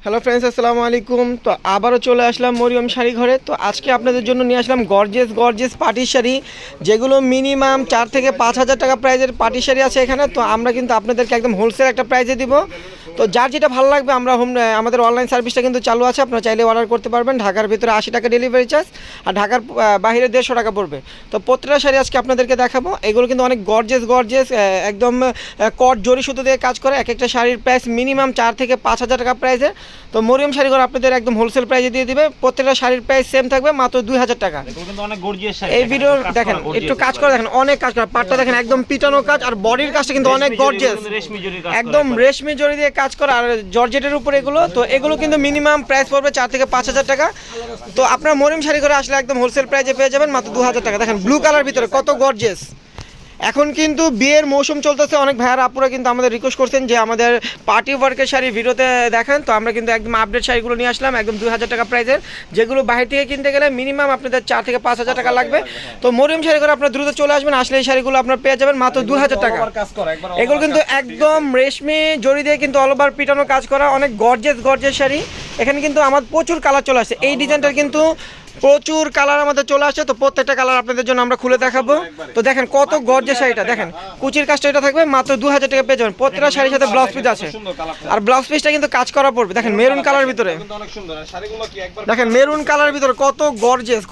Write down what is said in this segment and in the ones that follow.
Hello friends, আসসালামু আলাইকুম। তো আবারও চলে আসলাম মরিয়ম শাড়ি ঘরে। তো আজকে আপনাদের জন্য নিয়ে আসলাম গর্জিয়াস পার্টির শাড়ি, যেগুলো মিনিমাম 4 থেকে 5 হাজার টাকা প্রাইজের পার্টি শাড়ি আছে এখানে। তো আমরা কিন্তু আপনাদেরকে একদম হোলসেল একটা প্রাইজে দিব। তো যার যেটা ভালো লাগবে আমরা আমাদের অনলাইন সার্ভিসটা কিন্তু চালু আছে, আপনারা চাইলে অর্ডার করতে পারবেন। ঢাকার ভিতরে 80 টাকা ডেলিভারি চার্জ, আর ঢাকার বাইরে 150 টাকা পড়বে। তো প্রত্যেকটা শাড়ি আজকে আপনাদেরকে দেখাবো। এগুলো কিন্তু অনেক গর্জিয়াস একদম কট জরি সুতো দিয়ে কাজ করে। এক একটা শাড়ির প্রাইস মিনিমাম 4 থেকে 5 হাজার টাকা প্রাইসে। তো মরিয়ম শাড়ি ঘর আপনাদের একদম হোলসেল প্রাইসে দিয়ে দিবে। প্রত্যেকটা শাড়ির প্রাইস সেম থাকবে, মাত্র 2000 টাকা। এই ভিডিও দেখেন, একটু কাজ করে দেখেন, অনেক কাজ করা। পাটটা দেখেন একদম পিটানো কাজ, আর বডির কাজটা কিন্তু অনেক গর্জিয়াস, একদম রেশমি জরি দিয়ে কাজ করা, আর জর্জেটের উপর এগুলো। তো এগুলো কিন্তু মিনিমাম প্রাইস পড়বে 4 থেকে 5 হাজার টাকা। তো আপনারা মরিয়ম শাড়ি ঘরে আসলে একদম হোলসেল প্রাইসে পেয়ে যাবেন মাত্র 2000 টাকা। দেখেন ব্লু কালার ভিতরে কত গর্জিয়াস। এখন কিন্তু বিয়ের মৌসুম চলতেছে, অনেক ভাইয়ারা আপুরা কিন্তু আমাদের রিকোয়েস্ট করছেন যে আমাদের পার্টি ওয়ার্কের শাড়ি ভিডিওতে দেখেন। তো আমরা কিন্তু একদম আপডেট শাড়িগুলো নিয়ে আসলাম একদম 2000 টাকা প্রাইসের, যেগুলো বাইরে থেকে কিনতে গেলে মিনিমাম আপনাদের 4 থেকে 5 হাজার টাকা লাগবে। তো মরিয়ম শাড়ি করে আপনার দ্রুত চলে আসবেন, আসলে এই শাড়িগুলো আপনার পেয়ে যাবেন মাত্র 2000 টাকা। এগুলো কিন্তু একদম রেশমি জড়ি দিয়ে কিন্তু অল ওভার পিটানো কাজ করা, অনেক গর্জিয়াস শাড়ি। এখানে কিন্তু আমার প্রচুর কালার চলে আসছে। এই ডিজাইনটার কিন্তু প্রচুর কালার আমাদের চলে আসছে। তো প্রত্যেকটা কালার আপনাদের জন্য আমরা খুলে দেখাবো। তো দেখেন কত গর্জিয়াস শাড়িটা, দেখেন কুচির কাজটা এটা থাকবে মাত্র 2000 টাকা পেয়ে যাবেন। প্রত্যেকটা শাড়ির সাথে ব্লাউজ পিস আছে, আর ব্লাউজ পিসটা কিন্তু কাজ করা পড়বে। দেখেন মেরুন কালার ভিতরে, দেখেন মেরুন কালার ভিতরে কত গর্জিয়াস।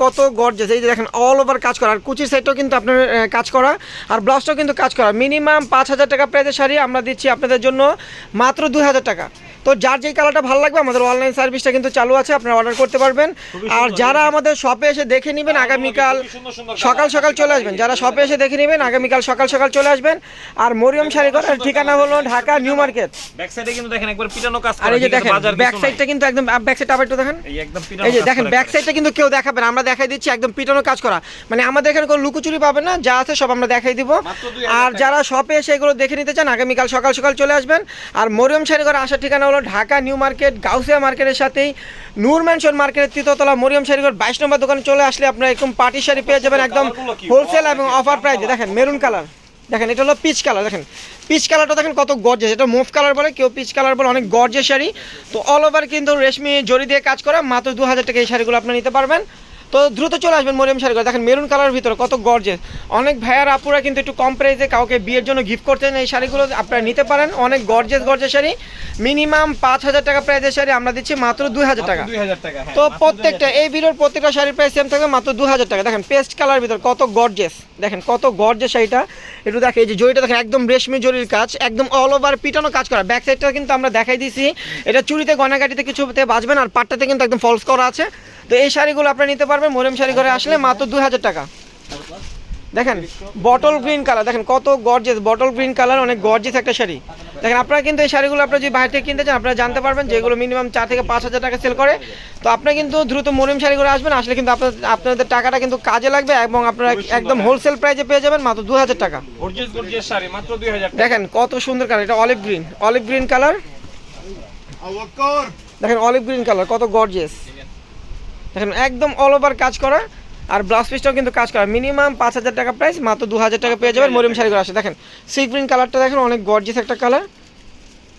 এই যে দেখেন অল ওভার কাজ করা, আর কুচির সাইডটাও কিন্তু আপনার কাজ করা, আর ব্লাউজটাও কিন্তু কাজ করা। মিনিমাম 5000 টাকা প্রাইসের শাড়ি আমরা দিচ্ছি আপনাদের জন্য মাত্র 2000 টাকা। তো যার যেই কালারটা ভালো লাগবে আমাদের অনলাইন সার্ভিসটা কিন্তু চালু আছে, আপনারা অর্ডার করতে পারবেন। আর যারা আমাদের শপে এসে দেখে নেবেন আগামীকাল সকাল চলে আসবেন, যারা শপে এসে দেখে নেবেন আগামীকাল সকাল চলে আসবেন। আর মরিয়ম শাড়ি ঘরের ঠিকানা হলো ঢাকা নিউ মার্কেট। ব্যাক সাইডে কিন্তু দেখেন একবার পিটানো কাজ করা, আর এই যে দেখেন ব্যাক সাইডটা কিন্তু একদম, ব্যাক সাইডটা আবার একটু দেখেন, এই যে দেখেন ব্যাক সাইডটা কিন্তু কেউ দেখাবে না, আমরা দেখাই দিচ্ছি একদম পিটানো কাজ করা। মানে আমাদের এখানে কোনো লুকোচুরি পাবেন না, যা আছে সব আমরা দেখাই দিব। আর যারা শপে এসে এগুলো দেখে নিতে চান আগামীকাল সকাল চলে আসবেন। আর মরিয়ম শাড়ি ঘর আসার ঠিকানা হলো ঢাকা নিউ মার্কেট, গাউসিয়া মার্কেটের সাথেই নূর ম্যানশন মার্কেটের তৃতীয়তলা মরিয়ম শাড়ি ঘর 22 নম্বর দোকানে চলে আসলে আপনারা একদম পার্টি শাড়ি পেয়ে যাবেন একদম হোলসেল এবং অফার প্রাইসে। দেখেন মেরুন কালার, দেখেন এটা হলো পিচ কালার, দেখেন পিচ কালারটা দেখেন কত গর্জিয়াস। এটা মুভ কালার বলে, কেউ পিচ কালার বলে, অনেক গর্জিয়াস শাড়ি। তো অল ওভার কিন্তু রেশমি জরি দিয়ে কাজ করা, মাত্র 2000 টাকা এই শাড়িগুলো আপনারা নিতে পারবেন। তো দ্রুত চলে আসবেন মরিয়ম শাড়ি ঘর। দেখেন মেরুন কালারের ভিতরে কত গর্জিয়াস। অনেক ভাইয়ার আপুরা কিন্তু একটু কম প্রাইসে কাউকে বিয়ের জন্য গিফট করতে চান, এই শাড়িগুলো আপনারা নিতে পারেন। অনেক গর্জিয়াস শাড়ি, মিনিমাম 5000 টাকা প্রাইসের শাড়ি আমরা দিচ্ছি মাত্র 2000 টাকা। তো প্রত্যেকটা এই ভিডিওর প্রত্যেকটা শাড়ির প্রাইস সেম থাকবে মাত্র 2000 টাকা। দেখেন পেস্ট কালার ভিতর কত গর্জিয়াস, দেখেন কত গর্জিয়াস শাড়িটা। একটু দেখেন এই যে জরিটা দেখেন একদম রেশমি জরির কাজ, একদম অল ওভার পিটানো কাজ করা। ব্যাক সাইডটা কিন্তু আমরা দেখাই দিছি, এটা চুড়িতে গয়নাগাটিতে কিছুতে বাজবেন, আর পাটটাতে কিন্তু একদম ফলস করা আছে। তো এই শাড়িগুলো আপনারা নিতে পারবেন মরিয়ম শাড়ি ঘরে আসলে মাত্র 2000 টাকা। দেখেন বটল গ্রিন কালার, দেখেন কত গর্জিয়াস বটল গ্রিন কালার, অনেক গর্জিয়াস একটা শাড়ি। দেখেন আপনারা কিন্তু এই শাড়িগুলো আপনারা যদি বাইরে থেকে কিনতে চান আপনারা জানতে পারবেন যে এগুলো মিনিমাম 4 থেকে 5000 টাকা সেল করে। তো আপনারা কিন্তু দ্রুত মরিয়ম শাড়ি ঘরে আসবেন, আসলে কিন্তু আপনাদের টাকাটা কিন্তু কাজে লাগবে, এবং আপনারা একদম হোলসেল প্রাইসে পেয়ে যাবেন মাত্র 2000 টাকা। দেখেন কত সুন্দর কালার, এটা অলিভ গ্রিন কালার, দেখেন অলিভ গ্রিন কালার কত গর্জিয়াস। দেখেন একদম অল ওভার কাজ করা, আর ব্লাউজ পিসটাও কিন্তু কাজ করা। মিনিমাম 5000 টাকা প্রাইস, মাত্র 2000 টাকা পেয়ে যাবেন মরিয়ম শাড়ি ঘরে আসে। দেখেন সি গ্রিন কালারটা দেখেন অনেক গর্জিয়াস একটা কালার,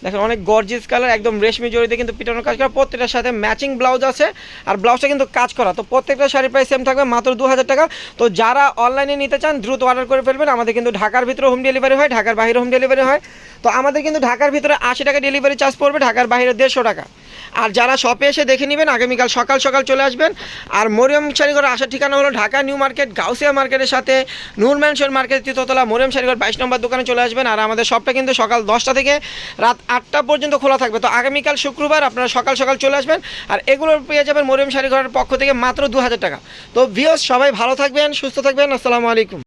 দেখেন অনেক গর্জিয়াস কালার, একদম রেশমি জড়িতে কিন্তু পিটানো কাজ করা। প্রত্যেকটার সাথে ম্যাচিং ব্লাউজ আছে, আর ব্লাউজটা কিন্তু কাজ করা। তো প্রত্যেকটা শাড়ির প্রাইস সেম থাকবে মাত্র 2000 টাকা। তো যারা অনলাইনে নিতে চান দ্রুত অর্ডার করে ফেলবেন। আমাদের কিন্তু ঢাকার ভিতরে হোম ডেলিভারি হয়, ঢাকার বাইরে হোম ডেলিভারি হয়। তো আমাদের কিন্তু ঢাকার ভিতরে 80 টাকা ডেলিভারি চার্জ পড়বে, ঢাকার বাইরে 150 টাকা। আর যারা শপে এসে দেখে নেবেন আগামীকাল সকাল চলে আসবেন। আর মরিয়ম শাড়ি ঘর আসার ঠিকানা হলো ঢাকা নিউ মার্কেট, গাউসিয়া মার্কেটের সাথে নূর ম্যানশন মার্কেট তৃতীয়তলা মরিয়ম শাড়ি ঘর 22 নম্বর দোকানে চলে আসবেন। আর আমাদের শপটা কিন্তু সকাল 10টা থেকে রাত 8টা পর্যন্ত খোলা থাকবে। তো আগামীকাল শুক্রবার আপনারা সকাল চলে আসবেন, আর এগুলো পেয়ে যাবেন মরিয়ম শাড়ি ঘরের পক্ষ থেকে মাত্র 2000 টাকা। তো ভিউয়ার্স সবাই ভালো থাকবেন, সুস্থ থাকবেন, আসসালামু আলাইকুম।